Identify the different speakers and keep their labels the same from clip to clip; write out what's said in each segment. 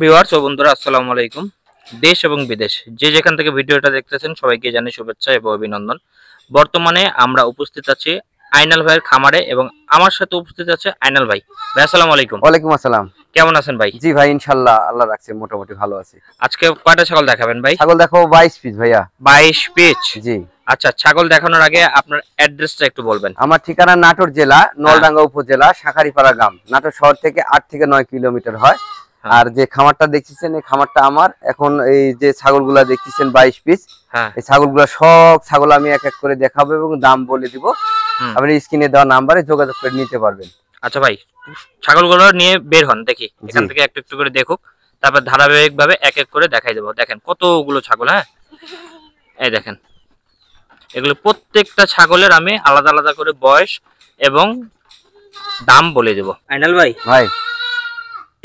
Speaker 1: Viewers ও বন্ধুরা আসসালামু আলাইকুম। দেশ এবং বিদেশ যে যেখান থেকে ভিডিওটা দেখতেছেন সবাইকে জানাই শুভেচ্ছা এবং অভিনন্দন। বর্তমানে আমরা উপস্থিত আছি আইনাল ভাইয়ের খামারে এবং আমার সাথে উপস্থিত আছে আইনাল ভাই। ভাই আসসালামু আলাইকুম।
Speaker 2: ওয়ালাইকুম আসসালাম।
Speaker 1: কেমন আছেন ভাই?
Speaker 2: জি ভাই, ইনশাআল্লাহ আল্লাহ রাখছে মোটামুটি ভালো আছি।
Speaker 1: আজকে কয়টা ছাগল দেখাবেন ভাই?
Speaker 2: ছাগল দেখো 22 পিস ভাইয়া।
Speaker 1: 22 পিস?
Speaker 2: জি।
Speaker 1: আচ্ছা, ছাগল দেখানোর আগে আপনার অ্যাড্রেসটা একটু বলবেন।
Speaker 2: আমার ঠিকানা নাটোর জেলা নলডাঙ্গা উপজেলা শাখারিপাড়া গ্রাম। নাটোর শহর থেকে 8 থেকে 9 কিলোমিটার হয়। আর যে খামারটা দেখতেছেন এই খামারটা আমার। এখন এই যে ছাগলগুলা দেখতেছেন 22 পিস, এই ছাগলগুলা সব ছাগল আমি এক এক করে দেখাবো এবং দাম বলে দিব। আপনি স্ক্রিনে দেওয়া নাম্বারে যোগাযোগ করে নিতে পারবেন।
Speaker 1: আচ্ছা ভাই, ছাগলগুলো নিয়ে বের হন, দেখি এখান থেকে একটু একটু করে দেখুক, তারপর ধারাবাহিকভাবে এক এক করে দেখাই দেবো। দেখেন কতগুলো ছাগল। হ্যাঁ, এই দেখেন, এগুলো প্রত্যেকটা ছাগলের আমি আলাদা আলাদা করে বয়স এবং দাম বলে দেবো। আইনাল ভাই,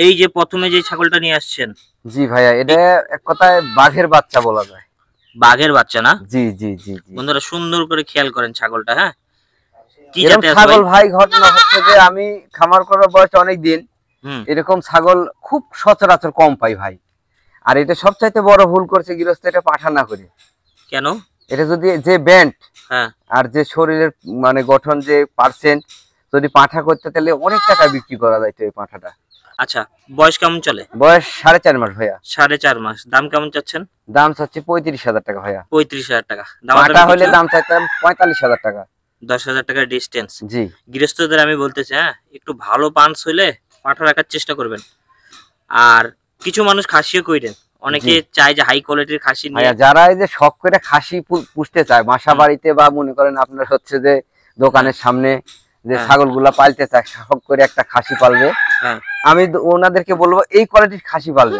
Speaker 1: এই যে প্রথমে যে ছাগলটা নিয়ে আসছেন।
Speaker 2: জি ভাইয়া, এটা এক কথায় বাঘের বাচ্চা বলা যায়।
Speaker 1: বাঘের বাচ্চা না?
Speaker 2: জি জি জি।
Speaker 1: বন্ধুরা সুন্দর করে খেয়াল করেন ছাগলটা। হ্যাঁ,
Speaker 2: কি জাতের ছাগল ভাই? ঘটনা হচ্ছে যে আমি খামার করার বয়স অনেক দিন, এরকম ছাগল খুব সচরাচর কম পাই ভাই। আর এটা সবচাইতে বড় ভুল করছে গৃহস্থ, এটা পাঠা না করে।
Speaker 1: কেন?
Speaker 2: এটা যদি যে ব্যান্ড আর যে শরীরের মানে গঠন যে পার্সেন্ট যদি পাঠা করতে, তাহলে অনেক টাকা বিক্রি করা যায় এই পাঠাটা।
Speaker 1: আচ্ছা, বয়স কেমন চলে?
Speaker 2: বয়স 4.5 মাস ভাইয়া।
Speaker 1: 4.5 মাস। দাম কেমন চাচ্ছেন?
Speaker 2: দাম চাচ্ছি 35,000 টাকা ভাইয়া।
Speaker 1: 35,000 টাকা।
Speaker 2: পাঠা হলে দাম চাইতাম 45,000 টাকা।
Speaker 1: 10,000 টাকার ডিস্টেন্স।
Speaker 2: জি।
Speaker 1: গৃহস্থদের আমি বলতেছি, হ্যাঁ, একটু ভালো পাঞ্চ হইলে পাঠা রাখার চেষ্টা করবেন। আর কিছু মানুষ খাসিও কইরেন, অনেকে চায় যে হাই কোয়ালিটির খাসি নিয়ে।
Speaker 2: যারা এই যে শখ করে খাসি পুষতে চায় বাসা বাড়িতে, বা মনে করেন আপনার হচ্ছে যে দোকানের সামনে যে ছাগলগুলা পালতে চায়, শখ করে একটা খাসি পালবে, আমি ওনাদেরকে বলবো এই কোয়ালিটির খাসি পালবে।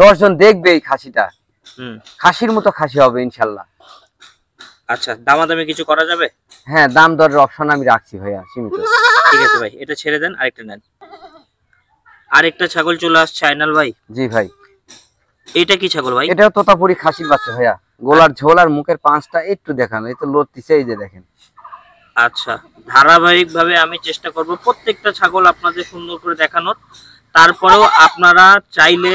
Speaker 2: 10 জন দেখবে এই খাসিটা, খাসির মতো খাসি হবে ইনশাল্লাহ।
Speaker 1: আচ্ছা, দামাদামি কিছু করা যাবে?
Speaker 2: হ্যাঁ, দাম দরের অপশন আমি রাখছি ভাইয়া, সীমিত।
Speaker 1: ঠিক আছে ভাই, এটা ছেড়ে দেন, আরেকটা নেন। আরেকটা ছাগল চলে আসছে আইনাল ভাই।
Speaker 2: জি ভাই।
Speaker 1: এটা কি ছাগল ভাই?
Speaker 2: এটাও তোতাপুরি খাসির বাচ্চা ভাইয়া। গোলার ঝোল আর মুখের পাঁচটা একটু দেখান, এই তো লড়তিছে, এই যে দেখেন।
Speaker 1: আচ্ছা, ধারাবাহিক ভাবে আমি চেষ্টা করব প্রত্যেকটা ছাগল আপনাদের সুন্দর করে দেখানোর। তারপরেও আপনারা চাইলে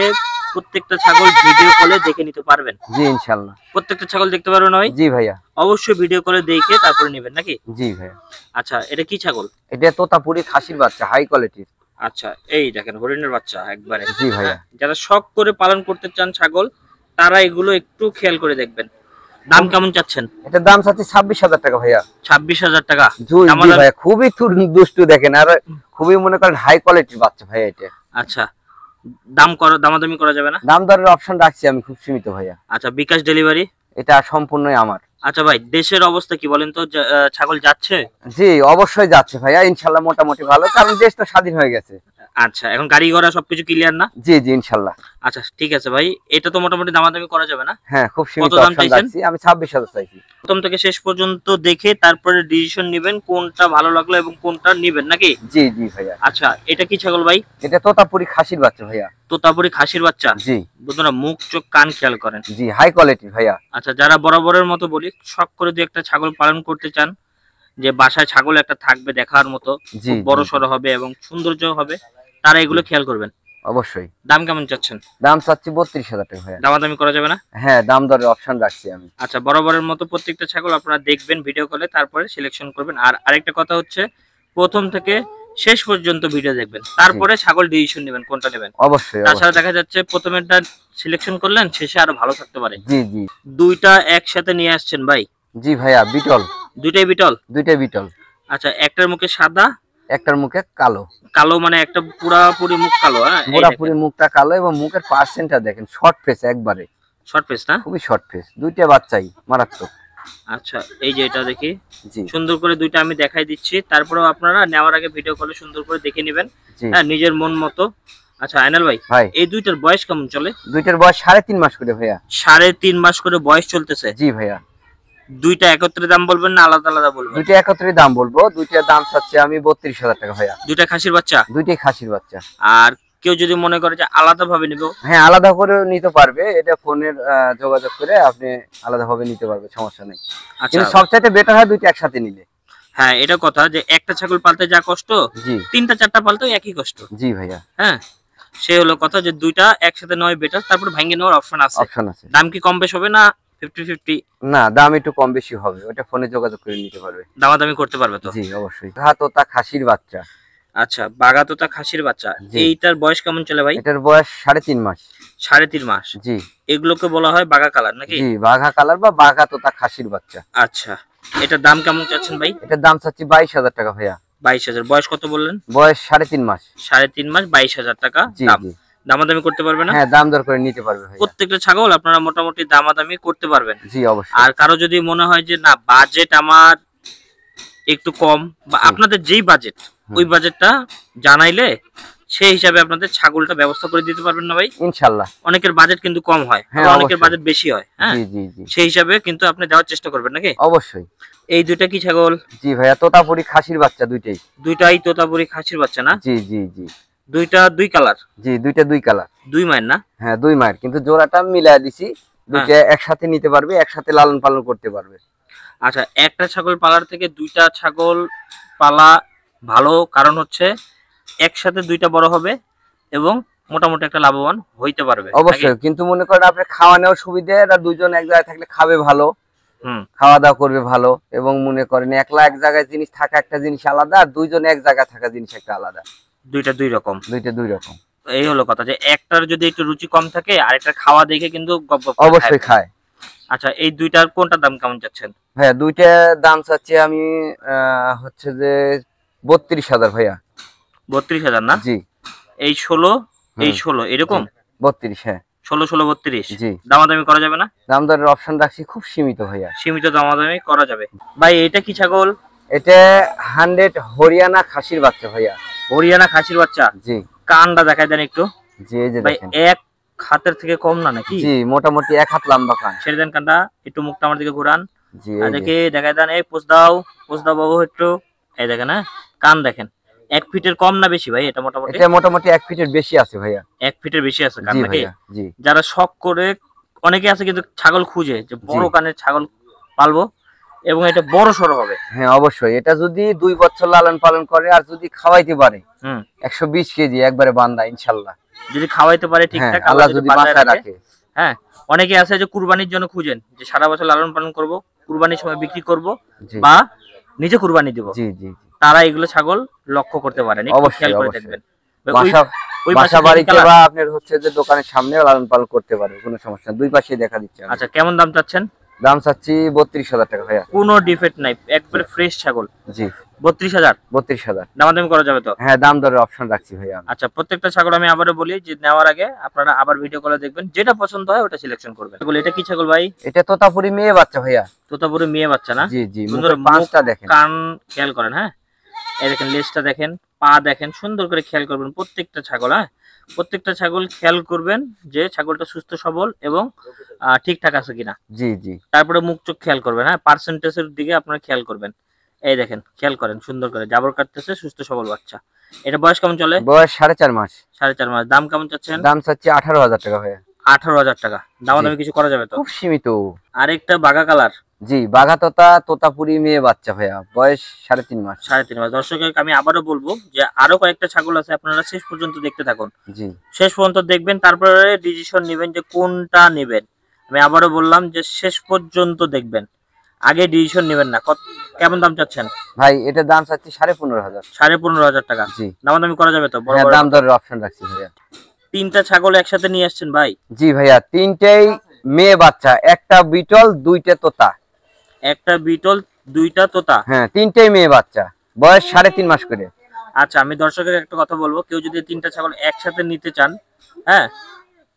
Speaker 1: প্রত্যেকটা ছাগল ভিডিও কলে দেখে নিতে পারবেন।
Speaker 2: জি ইনশাআল্লাহ।
Speaker 1: প্রত্যেকটা ছাগল দেখতে পারবেন ভাই?
Speaker 2: জি ভাইয়া।
Speaker 1: অবশ্যই ভিডিও কলে দেখে তারপরে নেবেন নাকি?
Speaker 2: জি ভাইয়া।
Speaker 1: আচ্ছা, এটা কি ছাগল?
Speaker 2: এটা তোতাপুরি খাসির বাচ্চা, হাই কোয়ালিটির।
Speaker 1: আচ্ছা, এই দেখেন হরিণের বাচ্চা একবারে।
Speaker 2: জি ভাইয়া।
Speaker 1: যারা শখ করে পালন করতে চান ছাগল, তারা এগুলো একটু খেয়াল করে দেখবেন। দাম কেমন চাচ্ছেন?
Speaker 2: এটা দাম চাচ্ছি 26,000 টাকা ভাইয়া।
Speaker 1: 26,000 টাকা?
Speaker 2: জি ভাইয়া, খুবই দুষ্টু দেখেন, আর খুবই মনে করেন হাই কোয়ালিটির বাচ্চা ভাইয়া এটা।
Speaker 1: আচ্ছা, দামাদামি করা যাবে না?
Speaker 2: দাম দরের অপশন রাখছি আমি খুব সীমিত ভাইয়া।
Speaker 1: আচ্ছা, বিকাশ ডেলিভারি?
Speaker 2: এটা সম্পূর্ণই আমার।
Speaker 1: আচ্ছা ভাই, দেশের অবস্থা কি বলেন তো? ছাগল যাচ্ছে?
Speaker 2: জি অবশ্যই যাচ্ছে ভাইয়া, ইনশাআল্লাহ মোটামুটি ভালো, কারণ দেশ তো স্বাধীন হয়ে গেছে।
Speaker 1: আচ্ছা, এখন গাড়ি ঘোড়া সবকিছু ক্লিয়ার না?
Speaker 2: জি জি ইনশাআল্লাহ।
Speaker 1: আচ্ছা ঠিক আছে ভাই, এটা তো মোটামুটি দামাদামি করা যাবে না?
Speaker 2: হ্যাঁ, খুব সীমিত অপশন রাখছি আমি। 26,000 চাইছি।
Speaker 1: প্রথম থেকে শেষ পর্যন্ত দেখে তারপরে ডিসিশন নেবেন কোনটা ভালো লাগলো এবং কোনটা নেবেন নাকি?
Speaker 2: জি জি ভাইয়া।
Speaker 1: আচ্ছা, এটা কি ছাগল ভাই?
Speaker 2: এটা তোতাপুরি খাসির বাচ্চা ভাইয়া।
Speaker 1: তোতাপুরি খাসির বাচ্চা?
Speaker 2: জি।
Speaker 1: বন্ধুরা মুখ চোখ কান খেয়াল করেন।
Speaker 2: জি, হাই কোয়ালিটি ভাইয়া।
Speaker 1: আচ্ছা, যারা বরাবরের মতো বলি শখ করে যে একটা ছাগল পালন করতে চান, যে বাসায় ছাগল একটা থাকবে দেখার মতো, বড় সড়ো হবে এবং সৌন্দর্য হবে, তারা এগুলো খেয়াল করবেন
Speaker 2: অবশ্যই।
Speaker 1: দাম কেমন চাচ্ছেন?
Speaker 2: দাম চাচ্ছি 32,000 টাকা ভাইয়া।
Speaker 1: দামাদামি করা যাবে না?
Speaker 2: হ্যাঁ, দাম দরের অপশন রাখছি আমি।
Speaker 1: আচ্ছা, বরাবরের মতো প্রত্যেকটা ছাগল আপনারা দেখবেন ভিডিও কলে, তারপরে সিলেকশন করবেন। আর আরেকটা কথা হচ্ছে, প্রথম থেকে শেষ পর্যন্ত ভিডিও দেখবেন, তারপরে ছাগল ডিসিশন নেবেন কোনটা নেবেন।
Speaker 2: অবশ্যই।
Speaker 1: তাছাড়া দেখা যাচ্ছে প্রথমেরটা সিলেকশন করলেন, শেষে আরো ভালো থাকতে পারে।
Speaker 2: জি জি।
Speaker 1: দুইটা একসাথে নিয়ে আসছেন ভাই?
Speaker 2: জি ভাইয়া, বিটল।
Speaker 1: দুইটাই বিটল?
Speaker 2: দুইটাই বিটল।
Speaker 1: আচ্ছা, একটার মুখে সাদা,
Speaker 2: একটার মুখে কালো।
Speaker 1: কালো মানে একটা পুরাপুরি মুখ কালো? হ্যাঁ,
Speaker 2: পুরাপুরি মুখটা কালো এবং মুখের পার্সেন্টটা দেখেন, শর্ট ফেস একবারে।
Speaker 1: শর্ট ফেস না?
Speaker 2: খুবই শর্ট ফেস, দুইটা বাচ্চাই মারাত্মক।
Speaker 1: আচ্ছা, এই যে এটা দেখি, সুন্দর করে দুইটা আমি দেখাই দিচ্ছি, তারপরেও আপনারা নেওয়ার আগে ভিডিও কলে সুন্দর করে দেখে নেবেন, হ্যাঁ, নিজের মন মতো। আচ্ছা আইনাল ভাই, এই দুইটার বয়স কেমন চলে?
Speaker 2: দুইটার বয়স 3.5 মাস করে ভাইয়া।
Speaker 1: 3.5 মাস করে বয়স চলতেছে?
Speaker 2: জি ভাইয়া।
Speaker 1: দুইটা একত্রে দাম বলবেন না আলাদা আলাদা বলবেন?
Speaker 2: দুইটা একত্রে দাম বলবো। দুইটার দাম চাচ্ছি আমি 32,000 টাকা ভাইয়া।
Speaker 1: দুইটা খাসির বাচ্চা? দুইটাই
Speaker 2: খাসির বাচ্চা।
Speaker 1: আর কেউ যদি মনে করে যে আলাদা ভাবে নিব?
Speaker 2: হ্যাঁ, আলাদা করে নিতে পারবে, এটা ফোনের যোগাযোগ করে আপনি আলাদা ভাবে নিতে পারবে, সমস্যা নেই। কিন্তু সবচাইতে বেটার হয় দুইটা একসাথে নিলে।
Speaker 1: হ্যাঁ, এটা কথা যে একটা ছাগল পালতে যা কষ্ট, তিনটা চারটা পালতেও একই কষ্ট।
Speaker 2: জি ভাইয়া।
Speaker 1: হ্যাঁ, সে হলো কথা যে দুইটা একসাথে নেওয়া বেটার, তারপর ভাঙিয়ে নেওয়ার অপশন আছে। দাম কি কম বেশ হবে না 50-50?
Speaker 2: না, দাম একটু কম বেশি হবে, ওটা ফোনে যোগাযোগ করে নিতে পারবে,
Speaker 1: দামাদামি করতে পারবে তো?
Speaker 2: জি অবশ্যই। তোতা খাসির বাচ্চা।
Speaker 1: আচ্ছা, বাঘাতোতা খাসির বাচ্চা, এইটার বয়স কেমন চলে ভাই?
Speaker 2: এটার বয়স 3.5 মাস।
Speaker 1: 3.5 মাস, জি। এগুলোকে বলা হয় বাঘা কালার নাকি?
Speaker 2: জি, বাঘা কালার বা বাঘাতোতা খাসির বাচ্চা।
Speaker 1: আচ্ছা, এটার দাম কেমন চাচ্ছেন ভাই?
Speaker 2: এটার দাম চাচ্ছি 22,000 টাকা ভাইয়া।
Speaker 1: 22,000। বয়স কত বললেন?
Speaker 2: বয়স 3.5 মাস।
Speaker 1: 3.5 মাস, 22,000 টাকা দাম। দামাদামি করতে পারবে না?
Speaker 2: হ্যাঁ, দাম দর করে নিতে পারবে ভাইয়া।
Speaker 1: প্রত্যেকটা ছাগল আপনারা মোটামুটি দামাদামি করতে পারবেন।
Speaker 2: জি অবশ্যই।
Speaker 1: আর কারো যদি মনে হয় যে না বাজেট আমার একটু কম, বা আপনাদের যেই বাজেট ওই বাজেটটা জানাইলে সেই হিসাবে আপনাদের ছাগলটা ব্যবস্থা করে দিতে পারবেন না ভাই?
Speaker 2: ইনশাআল্লাহ।
Speaker 1: অনেকের বাজেট কিন্তু কম হয়, অনেকের বাজেট বেশি হয়, হ্যাঁ, সেই হিসাবে কিন্তু আপনি দেওয়ার চেষ্টা করবেন নাকি?
Speaker 2: অবশ্যই।
Speaker 1: এই দুইটা কি ছাগল?
Speaker 2: জি ভাইয়া, তোতাপুরি খাসির বাচ্চা
Speaker 1: দুইটাই তোতাপুরি খাসির বাচ্চা না?
Speaker 2: জি জি জি।
Speaker 1: দুইটা দুই কালার?
Speaker 2: জি, দুইটা দুই কালার।
Speaker 1: দুই মায়ের না?
Speaker 2: হ্যাঁ, দুই মায়ের, কিন্তু জোড়াটা মিলায় দিছি, দুইটা একসাথে নিতে পারবে, একসাথে লালন পালন করতে পারবে।
Speaker 1: আচ্ছা, একটা ছাগল পালার থেকে দুইটা ছাগল পালা ভালো, কারণ হচ্ছে একসাথে দুইটা বড় হবে এবং মোটামুটি একটা লাভবান হইতে পারবে।
Speaker 2: অবশ্যই, কিন্তু মনে করেন আপনার খাওয়া নেওয়ার সুবিধা, এরা দুইজন এক জায়গায় থাকলে খাবে ভালো, খাওয়া দাওয়া করবে ভালো, এবং মনে করেন একলা এক জায়গায় জিনিস থাকা একটা জিনিস আলাদা, আর দুইজন এক জায়গায় থাকা জিনিস একটা আলাদা।
Speaker 1: দুইটা দুই রকম।
Speaker 2: দুইটা দুই রকম।
Speaker 1: এই হলো কথা, যে একটার যদি একটু রুচি কম থাকে আর একটা খাওয়া দেখে কিন্তু
Speaker 2: অবশ্যই খায়।
Speaker 1: আচ্ছা, এই দুইটার কোনটার দাম কেমন যাচ্ছেন?
Speaker 2: হ্যাঁ, দুইটার দাম চাচ্ছি আমি হচ্ছে যে 32,000 ভাইয়া।
Speaker 1: 32,000 না? জি। এই 16 এই 16 এরকম?
Speaker 2: 32। হ্যাঁ,
Speaker 1: 16 16 32।
Speaker 2: জি।
Speaker 1: দামাদামি করা যাবে না?
Speaker 2: দাম দরের অপশন রাখছি খুব সীমিত ভাইয়া।
Speaker 1: সীমিত দামাদামি করা যাবে। ভাই এটা কি ছাগল?
Speaker 2: এটা 100 হরিয়ানা খাসির বাচ্চা ভাইয়া।
Speaker 1: হরিয়ানা খাসির বাচ্চা? জি। কানটা দেখায় দেন একটু।
Speaker 2: জি, এই যে দেখেন।
Speaker 1: এক হাতের থেকে কম না নাকি?
Speaker 2: জি, মোটামুটি এক হাত লম্বা কান।
Speaker 1: ছেড়ে দেন কানটা, একটু মুখটা আমার দিকে ঘোরান। জি, এই দেখে দেখায় দেন। এই পোজ দাও বাবু একটু। এই দেখেন, হ্যাঁ, কান দেখেন। 1 ফিটের কম না বেশি ভাই? এটা মোটামুটি
Speaker 2: 1 ফিটের বেশি আছে ভাইয়া।
Speaker 1: 1 ফিটের বেশি আছে কান নাকি? জি। যারা শখ করে, অনেকে আছে কিন্তু ছাগল খুঁজে যে বড় কানের ছাগল পালবো এবং এটা বড় সরো হবে।
Speaker 2: হ্যাঁ অবশ্যই, এটা যদি 2 বছর লালন পালন করে আর যদি খাওয়াইতে পারে 120 কেজি একবারে বান্দা ইনশাআল্লাহ।
Speaker 1: যদি খাওয়াইতে পারে ঠিকঠাক, আল্লাহ যদি বাঁচায় রাখে। হ্যাঁ, অনেকে আছে যে কুরবানির জন্য খুঁজেন, যে সারা বছর লালন পালন করব, কুরবানির সময় বিক্রি করব বা নিজে কুরবানি দিব। জি জি। তারা এগুলো ছাগল লক্ষ্য করতে পারেন, একটু খেয়াল করে দেখবেন।
Speaker 2: বাসা বাড়িতে বা আপনার হচ্ছে যে দোকানের সামনে লালন পালন করতে পারবে, কোনো সমস্যা, দুই পাশে দেখা দিচ্ছে।
Speaker 1: আচ্ছা, কেমন দাম চাচ্ছেন?
Speaker 2: দাম চাচ্ছি 32,000 টাকা ভাইয়া।
Speaker 1: কোনো ডিফেক্ট নাই, একবারে ফ্রেশ ছাগল।
Speaker 2: জি।
Speaker 1: 32,000?
Speaker 2: 32,000।
Speaker 1: দামাদামি করা যাবে তো?
Speaker 2: হ্যাঁ, দাম দরের অপশন রাখছি ভাইয়া।
Speaker 1: আচ্ছা, প্রত্যেকটা ছাগল আমি আবারও বলি যে নেওয়ার আগে আপনারা আবার ভিডিও কলে দেখবেন, যেটা পছন্দ হয় ওটা সিলেকশন করবেন। এটা কি ছাগল ভাই?
Speaker 2: এটা তোতাপুরি মেয়ে বাচ্চা ভাইয়া।
Speaker 1: তোতাপুরি মেয়ে বাচ্চা না?
Speaker 2: জি জি। মুখের পাঁচটা দেখেন,
Speaker 1: কান খেয়াল করেন। হ্যাঁ, এই দেখেন, লেজটা দেখেন, পা দেখেন, সুন্দর করে খেয়াল করবেন প্রত্যেকটা ছাগল। হ্যাঁ, প্রত্যেকটা ছাগল খেয়াল করবেন যে ছাগলটা সুস্থ সবল এবং ঠিকঠাক আছে কিনা। জি জি। তারপরে মুখ চোখ খেয়াল করবেন। হ্যাঁ, পার্সেন্টেজের দিকে আপনারা খেয়াল করবেন। এই দেখেন, খেয়াল করেন সুন্দর করে, জাবর কাটতেছে, সুস্থ সবল বাচ্চা। এটা বয়স কেমন চলে?
Speaker 2: বয়স 4.5 মাস।
Speaker 1: 4.5 মাস। দাম কেমন চাচ্ছেন?
Speaker 2: দাম চাচ্ছি 18,000 টাকা ভাইয়া।
Speaker 1: 18,000 টাকা। দামাদামি কিছু করা যাবে তো?
Speaker 2: খুব সীমিত।
Speaker 1: আরেকটা বাঘা কালার?
Speaker 2: জি, বাঘা তোতাপুরি মেয়ে বাচ্চা ভাইয়া, বয়স 3.5 মাস।
Speaker 1: 3.5 মাস। দর্শককে আমি আবারও বলবো যে আরো কয়েকটা ছাগল আছে, আপনারা শেষ পর্যন্ত দেখতে থাকুন। জি, শেষ পর্যন্ত দেখবেন, তারপরে ডিসিশন নেবেন যে কোনটা নেবেন। আমি আবারও বললাম যে শেষ পর্যন্ত দেখবেন, আগে ডিসিশন নেবেন না। কেমন দাম চাচ্ছেন
Speaker 2: ভাই? এটার দাম চাচ্ছি 15,500।
Speaker 1: 15,500 টাকা। জি। দামাদামি করা যাবে তো?
Speaker 2: হ্যাঁ, দাম দরের অপশন রাখছি ভাইয়া।
Speaker 1: তিনটা ছাগল একসাথে নিয়ে আসছেন ভাই?
Speaker 2: জি ভাইয়া, তিনটেই মেয়ে বাচ্চা, একটা বিটল, দুইটা তোতা।
Speaker 1: একটা বিটল, দুইটা তোতা?
Speaker 2: হ্যাঁ, তিনটেই মেয়ে বাচ্চা, বয়স 3.5 মাস করে।
Speaker 1: আচ্ছা, আমি দর্শকের একটা কথা বলবো, কেউ যদি তিনটা ছাগল একসাথে নিতে চান, হ্যাঁ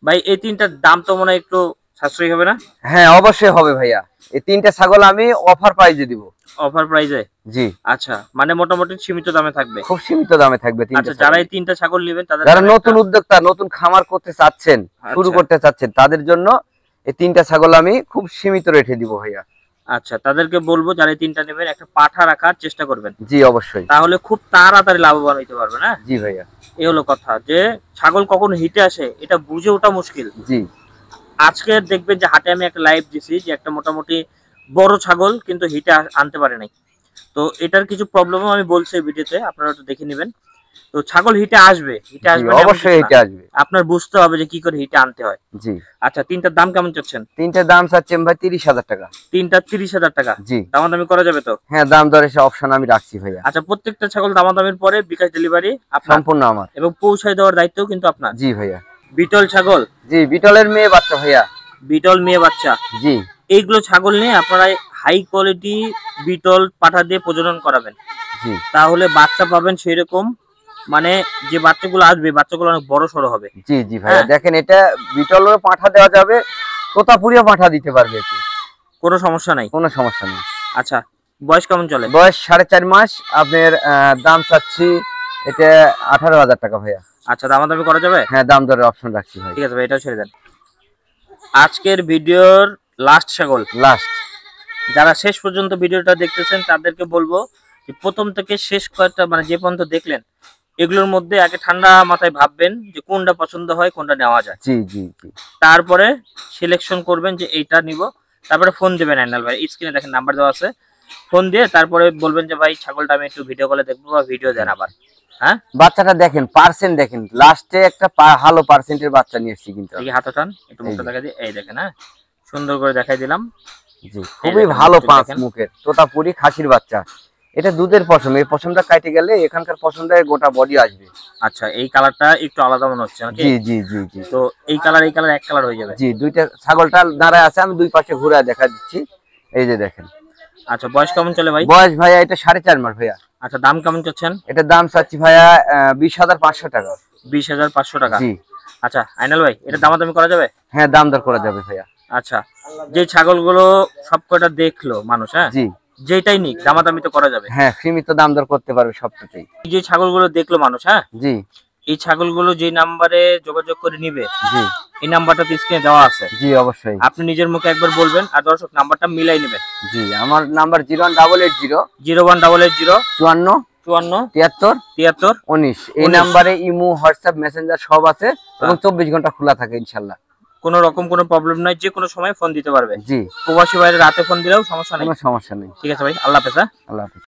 Speaker 1: ভাই, এই তিনটার দাম তো মনে হয় একটু সাশ্রয়ী হবে না?
Speaker 2: হ্যাঁ, অবশ্যই হবে ভাইয়া। এই তিনটা ছাগল আমি অফার প্রাইজে দিব।
Speaker 1: অফার প্রাইজে?
Speaker 2: জি।
Speaker 1: আচ্ছা, মানে মোটামুটি সীমিত দামে থাকবে?
Speaker 2: খুব সীমিত দামে থাকবে।
Speaker 1: আচ্ছা, যারা এই তিনটা ছাগল নেবেন, তাদের
Speaker 2: যারা নতুন উদ্যোক্তা, নতুন খামার করতে চাচ্ছেন, শুরু করতে চাচ্ছেন, তাদের জন্য এই তিনটা ছাগল আমি খুব সীমিত রেটে দিব ভাইয়া।
Speaker 1: আচ্ছা, তাদেরকে বলবো যারা এই তিনটা নেবেন একটা পাঠা রাখার চেষ্টা করবেন।
Speaker 2: জি অবশ্যই,
Speaker 1: তাহলে খুব তাড়াতাড়ি লাভবান হইতে পারবেন। হ্যাঁ
Speaker 2: জি ভাইয়া।
Speaker 1: এই হলো কথা, যে ছাগল কখন হিটে আসে এটা বুঝে ওঠা মুশকিল। জি। আজকে দেখবেন যে হাটে আমি একটা লাইভ দিছি, যে একটা মোটামুটি বড় ছাগল কিন্তু হিটে আনতে পারে নাই। তো এটার কিছু প্রবলেমও আমি বলছি এই ভিডিওতে, আপনারা একটু দেখে নেবেন। তো ছাগল হিটে আসবে, হিটে
Speaker 2: জি,
Speaker 1: আসবে না এমন
Speaker 2: অবশ্যই
Speaker 1: কিছু না।
Speaker 2: এটা আসবে।
Speaker 1: আপনার বুঝতে হবে যে কি করে হিটে আনতে হয়।
Speaker 2: জি।
Speaker 1: আচ্ছা, তিনটার দাম কেমন চাচ্ছেন?
Speaker 2: তিনটার দাম চাচ্ছি ভাই 30,000 টাকা।
Speaker 1: তিনটা 30,000 টাকা।
Speaker 2: জি।
Speaker 1: দামাদামি করা যাবে তো?
Speaker 2: হ্যাঁ, দাম দরে সে অপশন আমি রাখছি ভাইয়া।
Speaker 1: আচ্ছা, প্রত্যেকটা ছাগল দামাদামির পরে বিকাশ ডেলিভারি আপনার
Speaker 2: সম্পূর্ণ আমার।
Speaker 1: এবং পৌঁছায় দেওয়ার দায়িত্বও কিন্তু আপনার।
Speaker 2: জি ভাইয়া।
Speaker 1: বিটল ছাগল?
Speaker 2: জি, বিটলের মেয়ে বাচ্চা ভাইয়া।
Speaker 1: বিটল মেয়ে বাচ্চা?
Speaker 2: জি।
Speaker 1: এইগুলো ছাগল নিয়ে আপনারা হাই কোয়ালিটি বিটল পাঠা দিয়ে প্রজনন করাবেন।
Speaker 2: জি।
Speaker 1: তাহলে বাচ্চা পাবেন সেরকম, মানে যে বাচ্চাগুলো আসবে বাচ্চাগুলো অনেক বড় সড়ো হবে।
Speaker 2: জি জি ভাইয়া,
Speaker 1: হ্যাঁ।
Speaker 2: দেখেন এটা বিটলেরও পাঠা দেওয়া যাবে, তোতাপুরিও পাঠা দিতে পারবে এতে।
Speaker 1: কোনো সমস্যা নাই?
Speaker 2: কোনো সমস্যা নেই।
Speaker 1: আচ্ছা, বয়স কেমন চলে?
Speaker 2: বয়স 4.5 মাস। আপনার দাম চাচ্ছি এটা 18,000 টাকা ভাইয়া।
Speaker 1: আচ্ছা, দামাদামি করা যাবে?
Speaker 2: হ্যাঁ, দাম দরের অপশন রাখছি ভাই।
Speaker 1: ঠিক আছে ভাই, এটাও ছেড়ে দেন। আজকের ভিডিওর লাস্ট ছাগল,
Speaker 2: লাস্ট।
Speaker 1: যারা শেষ পর্যন্ত ভিডিওটা দেখতেছেন তাদেরকে বলবো যে প্রথম থেকে শেষ কয়েকটা মানে যে পর্যন্ত দেখলেন এগুলোর মধ্যে আগে ঠান্ডা মাথায় ভাববেন যে কোনটা পছন্দ হয়, কোনটা নেওয়া যায়।
Speaker 2: জি জি জি।
Speaker 1: তারপরে সিলেকশন করবেন যে এইটা নিব। তারপরে ফোন দেবেন আইনাল ভাই, স্ক্রিনে দেখেন নাম্বার দেওয়া আছে। ফোন দিয়ে তারপরে বলবেন যে ভাই ছাগলটা আমি একটু ভিডিও কলে দেখবো বা ভিডিও দেন আবার। হ্যাঁ,
Speaker 2: বাচ্চাটা দেখেন, পার্সেন্ট দেখেন, লাস্টে একটা ভালো পার্সেন্টের বাচ্চা নিয়ে এসেছি কিন্তু।
Speaker 1: দেখি হাত টান একটু মুখটা দেখা দিই, এই দেখেন। হ্যাঁ, সুন্দর করে দেখাই দিলাম।
Speaker 2: জি, খুবই ভালো পাঁচ মুখের তোতাপুরি খাসির বাচ্চা। এটা দুধের পশম, এই পশমটা কাটে গেলে এখানকার পশমটা গোটা বডি আসবে।
Speaker 1: আচ্ছা, এই কালারটা একটু আলাদা মনে হচ্ছে নাকি?
Speaker 2: জি জি জি জি।
Speaker 1: তো এই কালার এই কালার এক কালার হয়ে যাবে?
Speaker 2: জি, দুইটা ছাগলটা দাঁড়ায় আছে, আমি দুই পাশে ঘুরে দেখা দিচ্ছি। এই যে দেখেন।
Speaker 1: আচ্ছা, বয়স কেমন চলে ভাই?
Speaker 2: বয়স ভাইয়া এটা 4.5 মাস ভাইয়া।
Speaker 1: আচ্ছা, দাম কেমন চাচ্ছেন?
Speaker 2: এটার দাম চাচ্ছি ভাইয়া 20,500 টাকা।
Speaker 1: 20,500 টাকা।
Speaker 2: জি।
Speaker 1: আচ্ছা আইনাল ভাই, এটা দামাদামি করা যাবে?
Speaker 2: হ্যাঁ, দাম দর করা যাবে ভাইয়া।
Speaker 1: আচ্ছা, যে ছাগলগুলো সবকটা দেখলো মানুষ, হ্যাঁ,
Speaker 2: জি।
Speaker 1: যেটাই নিক দামাদামি তো করা যাবে?
Speaker 2: হ্যাঁ, সীমিত দাম দর করতে পারবে সবটাতেই।
Speaker 1: যে ছাগলগুলো দেখলো মানুষ, হ্যাঁ,
Speaker 2: জি
Speaker 1: এই ছাগলগুলো যে নাম্বারে যোগাযোগ করে নিবে
Speaker 2: জি
Speaker 1: এই নাম্বারটা তো স্ক্রিনে দেওয়া আছে।
Speaker 2: জি, অবশ্যই।
Speaker 1: আপনি নিজের মুখে একবার বলবেন আর দর্শক নাম্বারটা মিলাই নেবেন।
Speaker 2: জি, আমার নাম্বার 01880
Speaker 1: 01880
Speaker 2: 54
Speaker 1: 54
Speaker 2: 73
Speaker 1: 73
Speaker 2: 19। এই নাম্বারে ইমো, হোয়াটসঅ্যাপ, মেসেঞ্জার সব আছে এবং 24 ঘন্টা খোলা থাকে ইনশাআল্লাহ।
Speaker 1: কোনো রকম কোনো প্রবলেম নাই, যে কোনো সময় ফোন দিতে পারবে।
Speaker 2: জি।
Speaker 1: প্রবাসী বাইরে রাতে ফোন দিলেও সমস্যা নেই?
Speaker 2: কোনো সমস্যা নেই।
Speaker 1: ঠিক আছে ভাই, আল্লাহ হাফেজ।
Speaker 2: আল্লাহ হাফেজ।